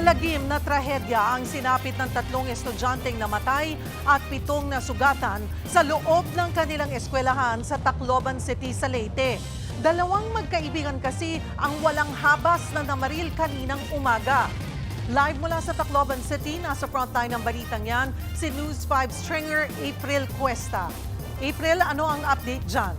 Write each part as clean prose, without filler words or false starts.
Malagim na trahedya ang sinapit ng 3 estudyanteng namatay at 7 na sugatan sa loob ng kanilang eskwelahan sa Tacloban City sa Leyte. 2 magkaibigan kasi ang walang habas na namaril kaninang umaga. Live mula sa Tacloban City, nasa frontline ng balitang yan, si News 5 stringer April Cuesta. April, ano ang update dyan?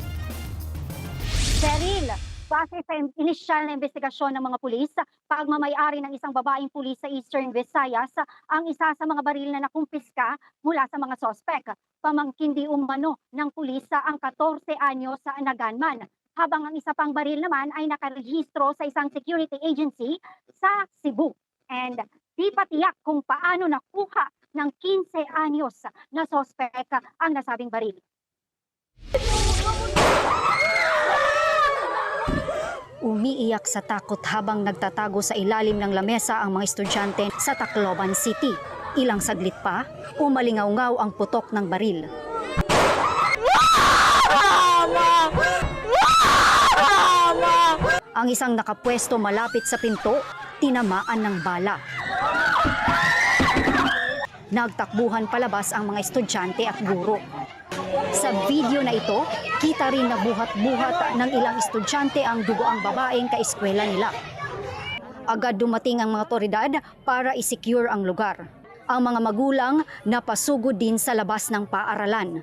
Cheryl, base sa inisyal na investigasyon ng mga pulis, pagmamayari ng isang babaeng pulis sa Eastern Visayas ang isa sa mga baril na nakumpiska mula sa mga sospek. Pamangkin di umano ng pulis ang 14 anyos na gunman, habang ang isa pang baril naman ay nakarehistro sa isang security agency sa Cebu. And di patiyak kung paano nakuha ng 15 anyos na sospek ang nasabing baril. Umiiyak sa takot habang nagtatago sa ilalim ng lamesa ang mga estudyante sa Tacloban City. Ilang saglit pa, umalingaw-ngaw ang putok ng baril. Ang isang nakapwesto malapit sa pinto, tinamaan ng bala. Nagtakbuhan palabas ang mga estudyante at guro. Sa video na ito, kita rin na buhat-buhat ng ilang estudyante ang dugoang babaeng kaeskwela nila. Agad dumating ang mga otoridad para i-secure ang lugar. Ang mga magulang napasugod din sa labas ng paaralan.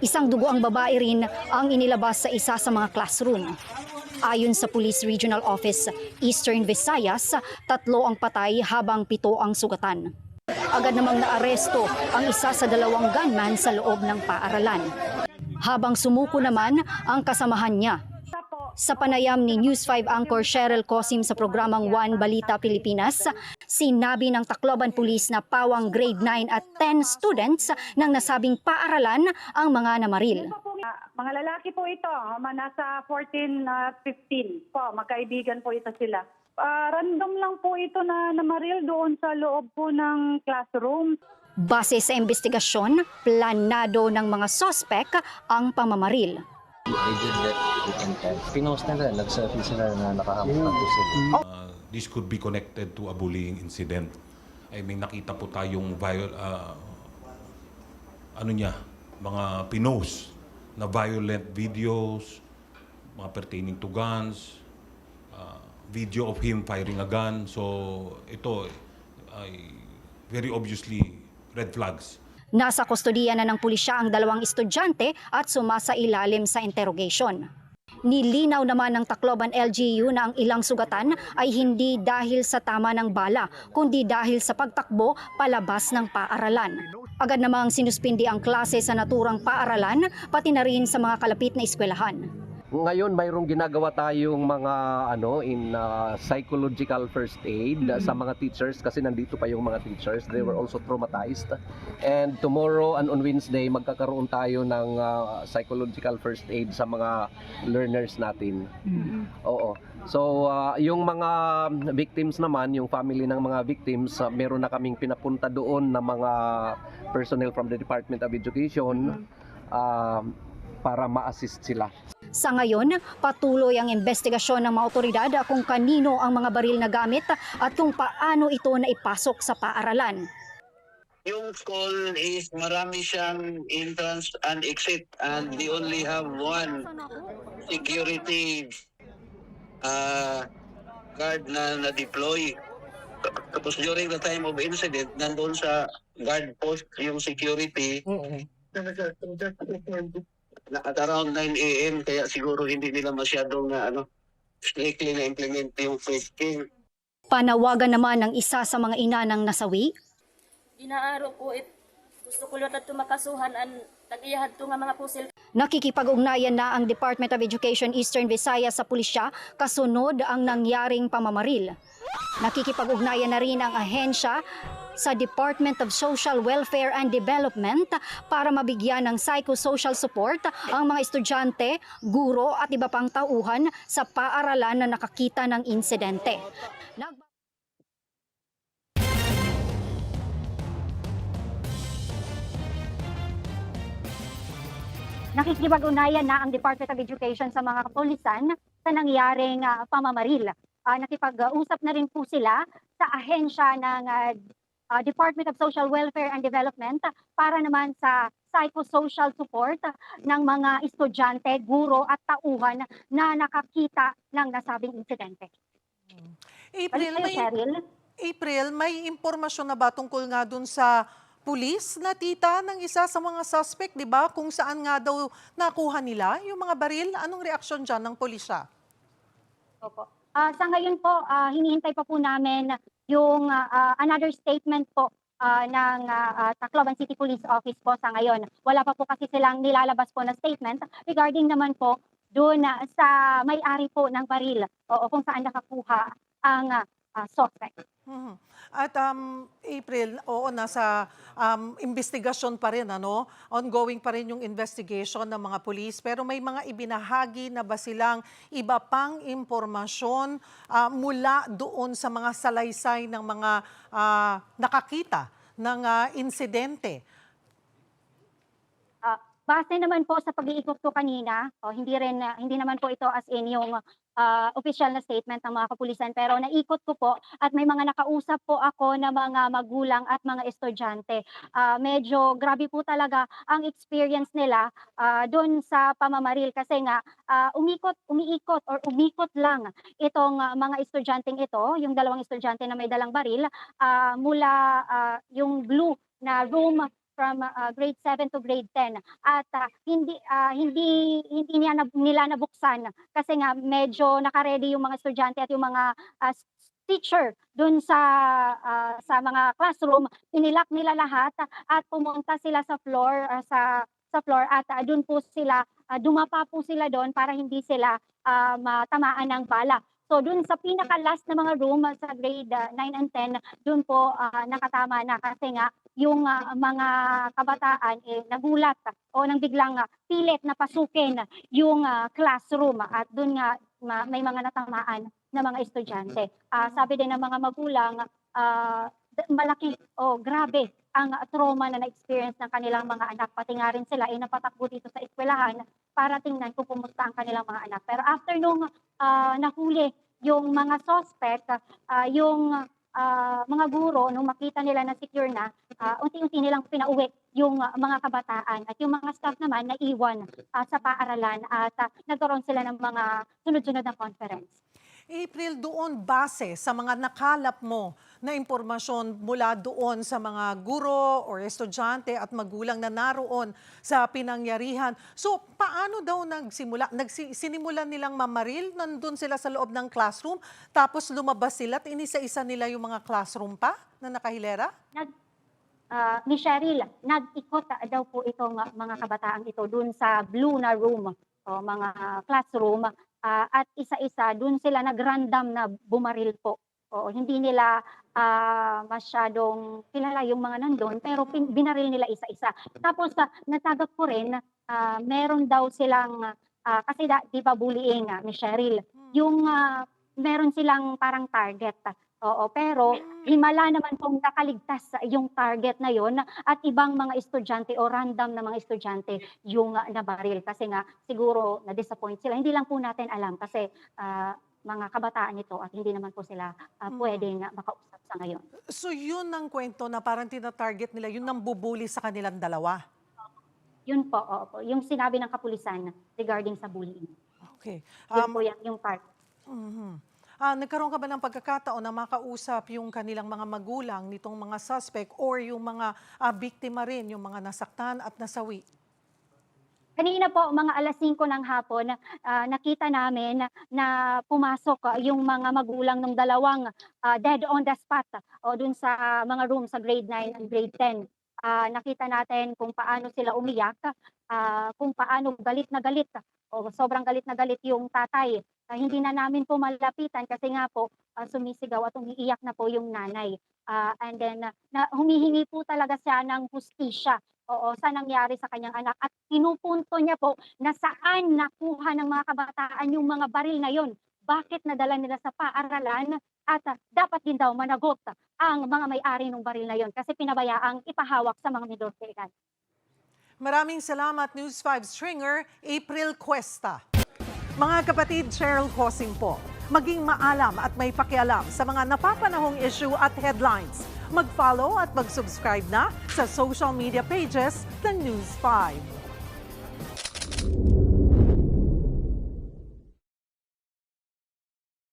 Isang dugoang babae rin ang inilabas sa isa sa mga classroom. Ayon sa Police Regional Office Eastern Visayas, 3 ang patay habang 7 ang sugatan. Agad namang naaresto ang isa sa 2 gunman sa loob ng paaralan. Habang sumuko naman ang kasamahan niya. Sa panayam ni News 5 anchor Cheryl Cosim sa programang 1 Balita Pilipinas, sinabi ng Tacloban Police na pawang grade 9 at 10 students ng nasabing paaralan ang mga namaril. Mga lalaki po ito, nasa 14, 15 po, magkaibigan po ito sila. Random lang po ito na namaril doon sa loob po ng classroom. Base sa investigasyon, planado ng mga sospek ang pamamaril. I did that with intent. Pinost nila, nag-selfie sila na nakahamot na po sila. This could be connected to a bullying incident. I mean, nakita po tayong mga pinost na violent videos, mga pertaining to guns, video of him firing a gun. So ito ay very obviously red flags. Nasa kustodiya na ng pulisya ang 2 estudyante at sumasailalim sa interrogation. Nilinaw naman ng Tacloban LGU na ang ilang sugatan ay hindi dahil sa tama ng bala, kundi dahil sa pagtakbo palabas ng paaralan. Agad namang sinuspindi ang klase sa naturang paaralan, pati na rin sa mga kalapit na eskwelahan. Ngayon mayroong ginagawa tayong mga psychological first aid sa mga teachers kasi nandito pa yung mga teachers. They were also traumatized. And tomorrow and on Wednesday magkakaroon tayo ng psychological first aid sa mga learners natin. Oo. So yung mga victims naman, yung family ng mga victims, meron na kaming pinapunta doon na mga personnel from the Department of Education para ma-assist sila. Sa ngayon, patuloy ang investigasyon ng mga otoridad kung kanino ang mga baril na gamit at kung paano ito naipasok sa paaralan. Yung school is marami siyang entrance and exit and they only have one security guard na na-deploy. Tapos during the time of incident, nandun sa guard post yung security. At around 9 a.m. kaya siguro hindi nila masyadong strictly na implement yung frisking. Panawagan naman ng isa sa mga ina ng nasawi. Ginaaro po gusto ko lang at tumakasuhan ang tag-iyahad to nga mga pusil. Nakikipag-ugnayan na ang Department of Education Eastern Visayas sa pulisya kasunod ang nangyaring pamamaril. Nakikipag-ugnayan na rin ang ahensya sa Department of Social Welfare and Development para mabigyan ng psychosocial support ang mga estudyante, guro at iba pang tauhan sa paaralan na nakakita ng insidente. Nakikipag-ugnayan na ang Department of Education sa mga kapulisan sa nangyaring pamamaril. nakipag-usap na rin po sila sa ahensya ng Department of Social Welfare and Development para naman sa psychosocial support ng mga estudyante, guro at tauhan na nakakita ng nasabing insidente. April, Balik sa'yo, Cheryl. April, may impormasyon na ba tungkol nga dun sa pulis na tita ng isa sa mga suspect, di ba? Kung saan nga daw nakuha nila yung mga baril. Anong reaksyon dyan ng pulisya? Opo. Sa ngayon po, hinihintay pa po namin yung another statement po ng Tacloban City Police Office po sa ngayon. Wala pa po kasi silang nilalabas po na statement regarding naman po doon sa may-ari po ng baril o kung saan nakakuha ang suspect. Mhm. At April, oo, nasa investigasyon pa rin, ano? Ongoing pa rin yung investigation ng mga pulis. Pero may mga ibinahagi na ba silang iba pang impormasyon mula doon sa mga salaysay ng mga nakakita ng insidente? Base naman po sa pag-iikot ko kanina, hindi naman po ito as in yung official na statement ng mga kapulisan, pero naikot ko po at may mga nakausap po ako na mga magulang at mga estudyante. Medyo grabe po talaga ang experience nila doon sa pamamaril kasi nga umikot lang itong mga estudyanteng ito, yung dalawang estudyante na may dalang baril mula yung blue na room from grade 7 to grade 10 at hindi nila nabuksan kasi nga medyo naka-ready yung mga estudyante at yung mga teacher dun sa mga classroom. Inilak nila lahat at pumunta sila sa floor at dun po sila dumapa po sila doon para hindi sila matamaan ng bala. So dun sa pinaka-last na mga room sa grade 9 and 10, dun po nakatama na kasi nga yung mga kabataan nagulat o nang biglang pilit na pasukin yung classroom at dun nga may mga natamaan na mga estudyante. Sabi din ng mga magulang, malaki o grabe ang trauma na na-experience ng kanilang mga anak. Pati nga rin sila ay napatakbo dito sa eskwelahan para tingnan kung kumusta ang kanilang mga anak. Pero after nung nahuli yung mga suspect, yung mga guro, nung makita nila na secure na, unti-unti nilang pinauwi yung mga kabataan at yung mga staff naman naiwan sa paaralan at nagkaroon sila ng mga sunod-sunod na conference. April, doon base sa mga nakalap mo na impormasyon mula doon sa mga guro or estudyante at magulang na naroon sa pinangyarihan. So, paano daw sinimulan nilang mamaril? Nandun sila sa loob ng classroom, tapos lumabas sila at inisa-isa nila yung mga classroom pa na nakahilera? Miss Cheryl, nag-ikot daw po itong mga kabataang ito dun sa blue na room o mga classroom at isa-isa dun sila nag-random na bumaril po. O hindi nila masyadong kilala yung mga nandun pero binaril nila isa-isa. Tapos natagap ko rin meron daw silang kasi di ba bullying, Miss Cheryl, yung meron silang parang target. Oo, pero himala naman pong nakaligtas yung target na yon at ibang mga estudyante o random na mga estudyante yung nabaril kasi nga siguro na-disappoint sila. Hindi lang po natin alam kasi mga kabataan ito at hindi naman po sila pwedeng makausap sa ngayon. So yun ang kwento na parang tina-target nila, yun ang bubuli sa kanilang dalawa? Yun po, opo, yung sinabi ng kapulisan regarding sa bullying. Okay. Yun po yung target. Nagkaroon ka ba ng pagkakataon na makausap yung kanilang mga magulang nitong mga suspect or yung mga biktima rin, yung mga nasaktan at nasawi? Kanina po, mga 5:00 ng hapon, nakita namin na pumasok yung mga magulang ng dalawang dead on the spot o dun sa mga room sa grade 9 and grade 10. Nakita natin kung paano sila umiyak, kung paano galit na galit o sobrang galit na galit yung tatay. Hindi na namin po malapitan kasi nga po sumisigaw at umiiyak na po yung nanay. And then humihingi po talaga siya ng hustisya sa nangyari sa kanyang anak at pinupunto niya po na saan nakuha ng mga kabataan yung mga baril na yon. Bakit nadala nila sa paaralan at dapat din daw managot ang mga may-ari ng baril na yon kasi pinabayaang ipahawak sa mga menor de edad. Maraming salamat, News 5 stringer April Cuesta. Mga kapatid, Cheryl Cosing po. Maging maalam at may pakialam sa mga napapanahong issue at headlines. Mag-follow at mag-subscribe na sa social media pages ng News 5.